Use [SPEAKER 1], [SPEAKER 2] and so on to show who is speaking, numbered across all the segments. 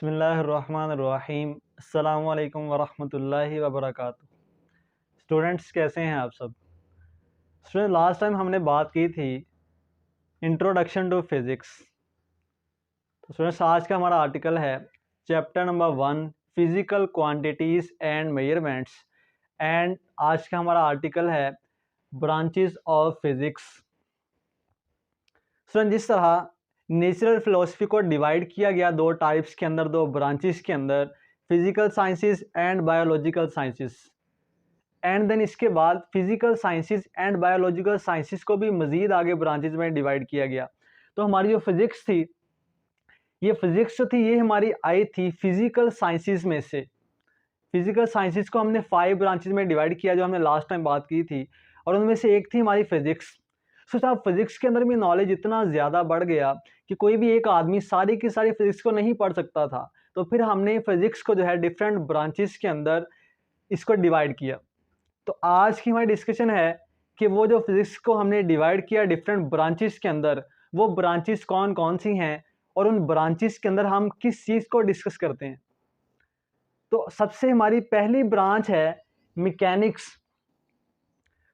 [SPEAKER 1] बिस्मिल्लाहिर्रहमानिर्रहीम। अस्सलामु अलैकुम वरहमतुल्लाहि वबरकातुहू। स्टूडेंट्स कैसे हैं आप सब? स्टूडेंट, लास्ट टाइम हमने बात की थी इंट्रोडक्शन टू फिज़िक्स। तो स्टूडेंट्स, आज का हमारा आर्टिकल है chapter number 1 physical quantities and measurements, and आज का हमारा आर्टिकल है ब्रांचेस ऑफ फिज़िक्स। स्टूडेंट, जिस तरह नेचुरल फिलोसफी को डिवाइड किया गया दो टाइप्स के अंदर, दो ब्रांचेस के अंदर, physical sciences and biological sciences, and then इसके बाद physical sciences and biological sciences को भी मज़ीद आगे ब्रांचेस में डिवाइड किया गया। तो हमारी जो फिज़िक्स थी, ये फिज़िक्स जो थी ये हमारी आई थी फिजिकल साइंसेस में से। फिजिकल साइंसेस को हमने 5 ब्रांचेस में डिवाइड किया जो हमने लास्ट टाइम बात की थी, और उनमें से एक थी हमारी फिज़िक्स। सो साहब, फिज़िक्स के अंदर भी नॉलेज इतना ज़्यादा बढ़ गया कि कोई भी एक आदमी सारी की सारी फिज़िक्स को नहीं पढ़ सकता था। तो फिर हमने फिज़िक्स को जो है डिफरेंट ब्रांचेस के अंदर इसको डिवाइड किया। तो आज की हमारी डिस्कशन है कि वो जो फिज़िक्स को हमने डिवाइड किया डिफरेंट ब्रांचेस के अंदर, वो ब्रांचेस कौन कौन सी हैं और उन ब्रांचेस के अंदर हम किस चीज़ को डिस्कस करते हैं। तो सबसे हमारी पहली ब्रांच है मैकेनिक्स।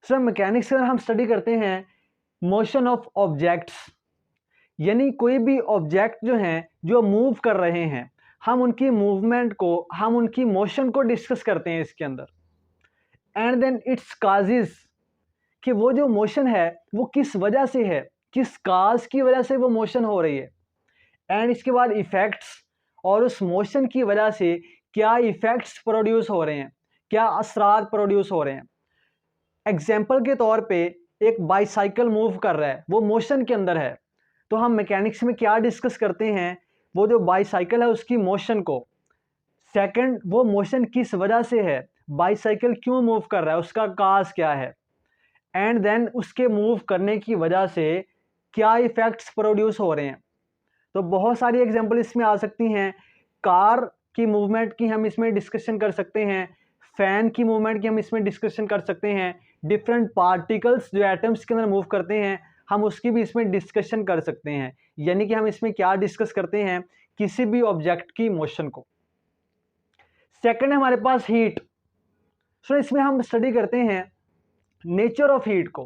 [SPEAKER 1] सर, मैकेनिक्स अगर हम स्टडी करते हैं मोशन ऑफ ऑब्जेक्ट्स, यानी कोई भी ऑब्जेक्ट जो हैं जो मूव कर रहे हैं, हम उनकी मूवमेंट को, हम उनकी मोशन को डिस्कस करते हैं इसके अंदर। एंड देन इट्स काजेस, कि वो जो मोशन है वो किस वजह से है, किस काज की वजह से वो मोशन हो रही है। एंड इसके बाद इफेक्ट्स, और उस मोशन की वजह से क्या इफेक्ट्स प्रोड्यूस हो रहे हैं, क्या असरार प्रोड्यूस हो रहे हैं। एग्जाम्पल के तौर पे एक बाईसाइकिल मूव कर रहा है, वो मोशन के अंदर है, तो हम मैकेनिक्स में क्या डिस्कस करते हैं, वो जो बाईसाइकिल है उसकी मोशन को। सेकंड, वो मोशन किस वजह से है, बाईसाइकिल क्यों मूव कर रहा है, उसका काज क्या है। एंड देन उसके मूव करने की वजह से क्या इफेक्ट्स प्रोड्यूस हो रहे हैं। तो बहुत सारी एग्जांपल इसमें आ सकती हैं। कार की मूवमेंट की हम इसमें डिस्कशन कर सकते हैं, फैन की मूवमेंट की हम इसमें डिस्कशन कर सकते हैं, डिफरेंट पार्टिकल्स जो एटम्स के अंदर मूव करते हैं हम उसकी भी इसमें डिस्कशन कर सकते हैं। यानी कि हम इसमें क्या डिस्कस करते हैं, किसी भी ऑब्जेक्ट की मोशन को। सेकंड है हमारे पास हीट। सो इसमें हम स्टडी करते हैं नेचर ऑफ हीट को,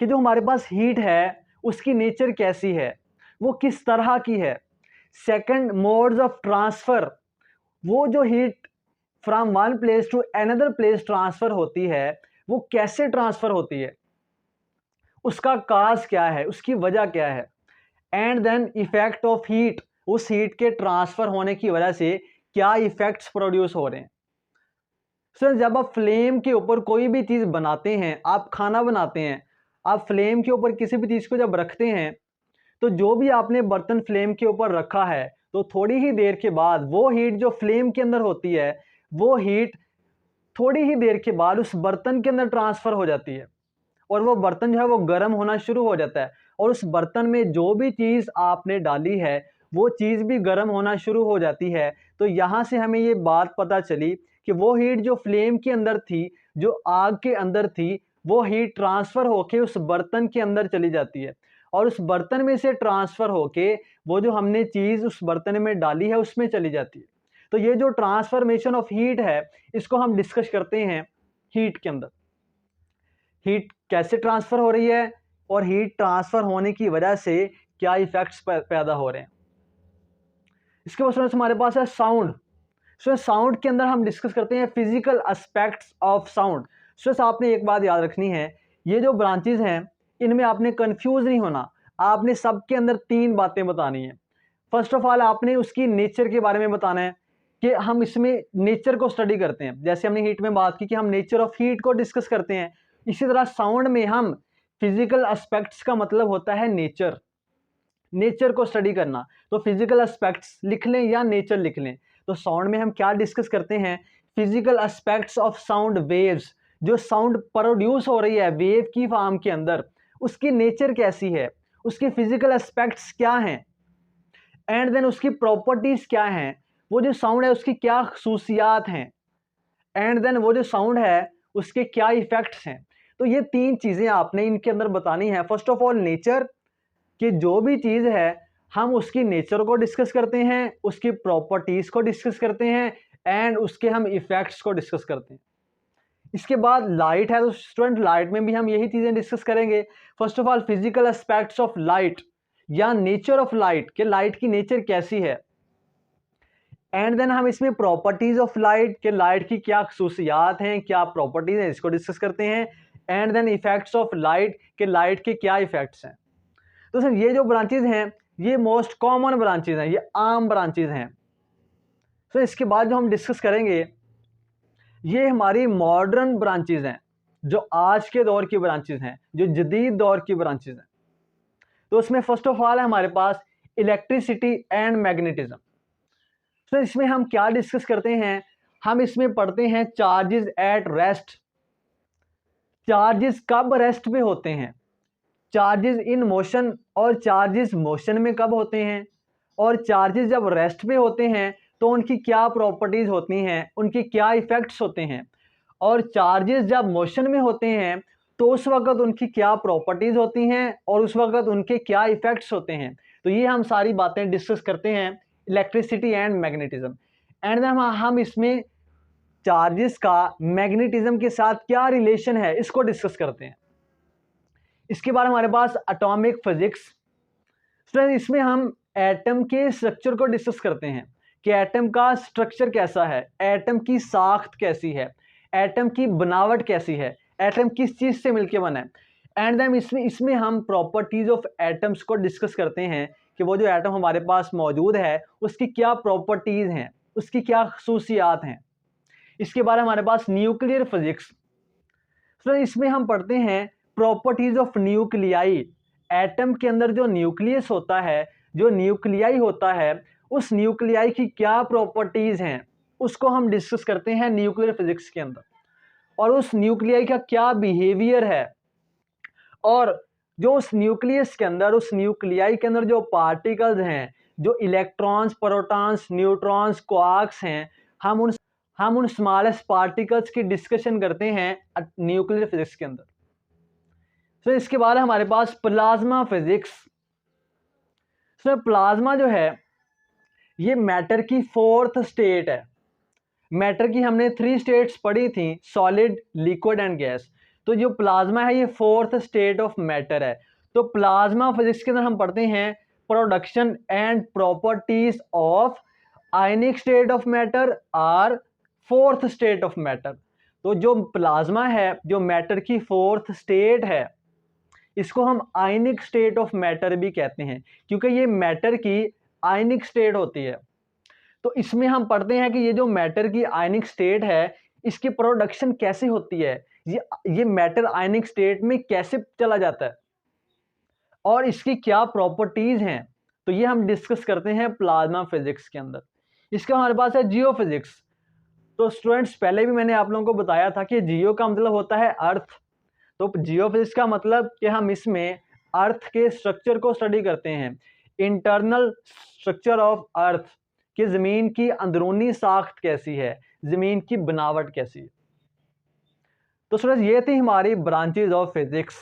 [SPEAKER 1] कि जो हमारे पास हीट है उसकी नेचर कैसी है, वो किस तरह की है। सेकंड, मोड्स ऑफ ट्रांसफर, वो जो heat from one place to another place transfer होती है वो कैसे ट्रांसफर होती है, उसका काज क्या है, उसकी वजह क्या है। And then effect of heat, उस हीट के ट्रांसफर होने की वजह से क्या इफेक्ट्स प्रोड्यूस हो रहे हैं। सर, जब आप फ्लेम के ऊपर कोई भी चीज़ बनाते हैं, आप खाना बनाते हैं, आप फ्लेम के ऊपर किसी भी चीज़ को जब रखते हैं, तो जो भी आपने बर्तन फ्लेम के ऊपर रखा है, तो थोड़ी ही देर के बाद वो हीट जो फ्लेम के अंदर होती है, वो हीट थोड़ी ही देर के बाद उस बर्तन के अंदर ट्रांसफ़र हो जाती है, और वो बर्तन जो है वो गर्म होना शुरू हो जाता है, और उस बर्तन में जो भी चीज़ आपने डाली है वो चीज़ भी गर्म होना शुरू हो जाती है। तो यहाँ से हमें ये बात पता चली कि वो हीट जो फ्लेम के अंदर थी, जो आग के अंदर थी, वो हीट ट्रांसफ़र होके उस बर्तन के अंदर चली जाती है, और उस बर्तन में से ट्रांसफ़र होके वो जो हमने चीज़ उस बर्तन में डाली है उसमें चली जाती है। तो ये जो ट्रांसफॉर्मेशन ऑफ हीट है इसको हम डिस्कस करते हैं हीट के अंदर। हीट कैसे ट्रांसफ़र हो रही है और हीट ट्रांसफ़र होने की वजह से क्या इफेक्ट्स पैदा हो रहे हैं। इसके बाद हमारे पास है साउंड। सो साउंड के अंदर हम डिस्कस करते हैं फिजिकल एस्पेक्ट्स ऑफ साउंड। सो आपने एक बात याद रखनी है, ये जो ब्रांचेज हैं इनमें आपने कंफ्यूज नहीं होना, आपने सबके अंदर 3 बातें बतानी है। फर्स्ट ऑफ ऑल आपने उसकी नेचर के बारे में बताना है कि हम इसमें नेचर को स्टडी करते हैं, जैसे हमने हीट में बात की कि हम नेचर ऑफ हीट को डिस्कस करते हैं। इसी तरह साउंड में हम फिजिकल एस्पेक्ट्स का मतलब होता है नेचर, नेचर को स्टडी करना। तो फिजिकल एस्पेक्ट्स लिख लें या नेचर लिख लें। तो साउंड में हम क्या डिस्कस करते हैं, physical aspects of sound waves, जो साउंड प्रोड्यूस हो रही है वेव की फॉर्म के अंदर, उसकी नेचर कैसी है, उसके फिजिकल एस्पेक्ट्स क्या हैं, एंड देन उसकी प्रॉपर्टीज क्या हैं, वो जो साउंड है उसकी क्या खसूसियात हैं, एंड देन वो जो साउंड है उसके क्या इफेक्ट्स हैं। तो ये 3 चीज़ें आपने इनके अंदर बतानी है। फर्स्ट ऑफ ऑल नेचर, कि जो भी चीज़ है हम उसकी नेचर को डिस्कस करते हैं, उसकी प्रॉपर्टीज को डिस्कस करते हैं एंड उसके हम इफेक्ट्स को डिस्कस करते हैं। इसके बाद लाइट है, तो स्टूडेंट लाइट में भी हम यही चीजें डिस्कस करेंगे। First of all physical aspects of light या नेचर ऑफ लाइट, कि लाइट की नेचर कैसी है। एंड देन हम इसमें प्रॉपर्टीज ऑफ लाइट, के लाइट की क्या खसूसियात हैं, क्या प्रॉपर्टीज हैं, इसको डिस्कस करते हैं। And then effects of light, के लाइट के क्या इफेक्ट्स हैं। तो सर ये जो ब्रांचेज हैं ये मोस्ट कॉमन ब्रांचेज हैं, ये आम ब्रांचेज हैं। तो इसके बाद जो हम डिस्कस करेंगे ये हमारी मॉडर्न ब्रांचेज हैं, जो आज के दौर की ब्रांचेज हैं, जो जदीद दौर की ब्रांचेज हैं। तो उसमें फर्स्ट ऑफ ऑल है हमारे पास इलेक्ट्रिसिटी एंड मैग्नेटिज्म। तो इसमें हम क्या डिस्कस करते हैं, हम इसमें पढ़ते हैं चार्जेस एट रेस्ट। चार्जेस कब रेस्ट पे होते हैं, चार्जेस इन मोशन और चार्जेस मोशन में कब होते हैं, और चार्जेस जब रेस्ट पे होते हैं तो उनकी क्या प्रॉपर्टीज होती हैं, उनके क्या इफेक्ट्स होते हैं, और चार्जेस जब मोशन में होते हैं तो उस वक्त उनकी क्या प्रॉपर्टीज होती हैं और उस वक्त उनके क्या इफेक्ट्स होते हैं। तो ये हम सारी बातें डिस्कस करते हैं इलेक्ट्रिसिटी एंड मैग्नेटिज्म। एंड हम इसमें चार्जेस का मैग्नेटिज्म के साथ क्या रिलेशन है इसको डिस्कस करते हैं। इसके बाद हमारे पास एटॉमिक फिजिक्स। इसमें हम एटम के स्ट्रक्चर को डिस्कस करते हैं कि एटम का स्ट्रक्चर कैसा है, एटम की साख्त कैसी है, एटम की बनावट कैसी है, एटम किस चीज से मिलकर बना है। एंड देन इसमें हम प्रॉपर्टीज ऑफ एटम्स को डिस्कस करते हैं कि वो जो एटम हमारे पास मौजूद है उसकी क्या प्रॉपर्टीज हैं, उसकी क्या खसूसियात हैं। इसके बाद हमारे पास न्यूक्लियर फिजिक्स। तो इसमें हम पढ़ते हैं प्रॉपर्टीज ऑफ न्यूक्लियाई। एटम के अंदर जो न्यूक्लियस होता है, जो न्यूक्लियाई होता है, उस न्यूक्लियाई की क्या प्रॉपर्टीज हैं उसको हम डिस्कस करते हैं न्यूक्लियर फिजिक्स के अंदर। और उस न्यूक्लियाई का क्या बिहेवियर है, और जो उस न्यूक्लियस के अंदर, उस न्यूक्लियाई के अंदर जो पार्टिकल्स हैं, जो इलेक्ट्रॉन्स, प्रोटॉन्स, न्यूट्रॉन्स, क्वार्क्स हैं, हम उन स्मॉलेस्ट पार्टिकल्स की डिस्कशन करते हैं न्यूक्लियर फिजिक्स के अंदर। तो इसके बाद हमारे पास प्लाज्मा फिजिक्स। तो प्लाज्मा जो है ये मैटर की फोर्थ स्टेट है। मैटर की हमने 3 स्टेट्स पढ़ी थी, सॉलिड, लिक्विड एंड गैस। तो जो प्लाज्मा है ये फोर्थ स्टेट ऑफ मैटर है। तो प्लाज्मा फिजिक्स के अंदर हम पढ़ते हैं production and properties of ionic state of matter or fourth state of matter. तो जो प्लाज्मा है, जो मैटर की फोर्थ स्टेट है, इसको हम आयनिक स्टेट ऑफ मैटर भी कहते हैं, क्योंकि ये मैटर की आयनिक स्टेट होती है। तो इसमें हम पढ़ते हैं कि ये जो मैटर की आयनिक स्टेट है इसकी प्रोडक्शन कैसे होती है, ये मैटर आयनिक स्टेट में कैसे चला जाता है और इसकी क्या प्रॉपर्टीज हैं। तो ये हम डिस्कस करते हैं प्लाज्मा फिजिक्स के अंदर। इसका हमारे पास है जियो फिजिक्स। तो स्टूडेंट्स पहले भी मैंने आप लोगों को बताया था कि जियो का मतलब होता है अर्थ। तो जियो फिजिक्स का मतलब कि हम इसमें अर्थ के स्ट्रक्चर को स्टडी करते हैं, इंटरनल स्ट्रक्चर ऑफ अर्थ, कि जमीन की अंदरूनी साख्त कैसी है, जमीन की बनावट कैसी है। तो स्टूडेंट्स ये थी हमारी ब्रांचेज ऑफ फिजिक्स।